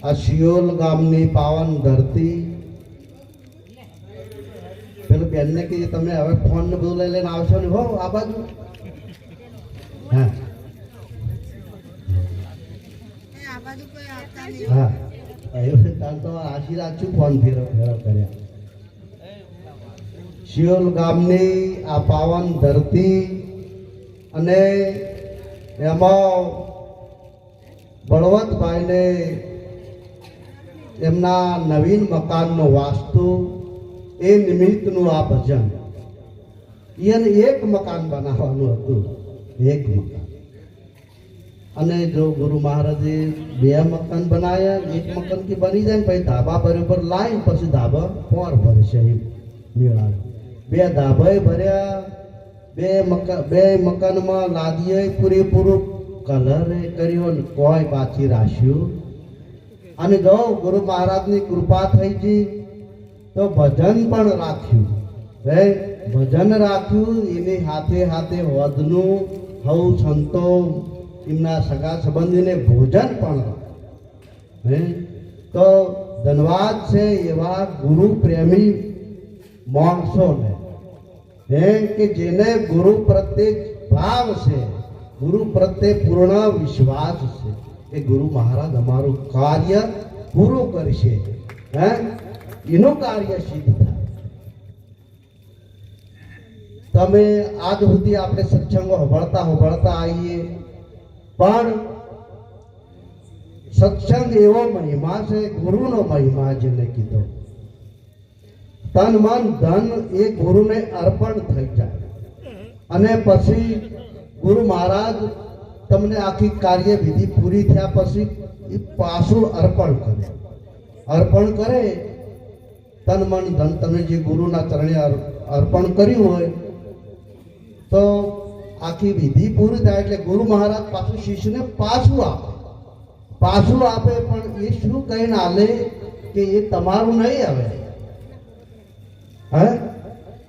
આ શિયોલ ગામની પાવન ધરતી પેલું બેનને કે તમે હવે ફોન ને બધું લઈ લઈને આવશો ને હો આ બાજુ હા હા એવું તો આશીર્વાદ છું ફોન ફેરવ કર્યા શિયોલ ગામની આ પાવન ધરતી અને એમાં બળવંતભાઈને એમના નવીન મકાનનો વાસ્તુ એ નિમિત્તનું આ ભજન એને એક મકાન બનાવવાનું હતું એક મકાન અને જો ગુરુ મહારાજે બે મકાન બનાવ્યા એક મકાન થી બની જાય પછી ધાબા બરોબર લાઈન પછી ધાબા પોર ભરશે મેળા બે ધાબા ભર્યા બે મકાનમાં લાદીએ પૂરેપૂરું કલર કર્યો કોઈ બાકી રાખ્યું અને જો ગુરુ મહારાજની કૃપા થઈ ગઈ તો ભજન પણ રાખ્યું ભજન રાખ્યું એની હાથે હાથે વધનું હવ સંતો એમના સગા સંબંધીને ભોજન પણ તો ધન્યવાદ છે એવા ગુરુ પ્રેમી માણસોને કે જેને ગુરુ પ્રત્યે ભાવ છે ગુરુ પ્રત્યે પૂર્ણ વિશ્વાસ છે એ ગુરુ મહારાજ અમારું કાર્ય પૂરું કરશે એનું કાર્ય સિદ્ધ થાય તમે આજ સુધી આપણે સત્સંગો હોભળતા આવીએ પણ સત્સંગ એવો મહિમા છે ગુરુનો મહિમા જેને કીધો તન મન ધન એ ગુરુને અર્પણ થઈ જાય અને પછી ગુરુ મહારાજ તમને આખી કાર્ય વિધિ પૂરી થયા પછી પાછું અર્પણ કરે તન મન ધન તમે જે ગુરુના ચરણે અર્પણ કર્યું હોય તો આખી વિધિ પૂરી થાય એટલે ગુરુ મહારાજ પાછું શિષ્યને પાછું આપે પણ એ શું કહીને આલે કે એ તમારું નહીં આવે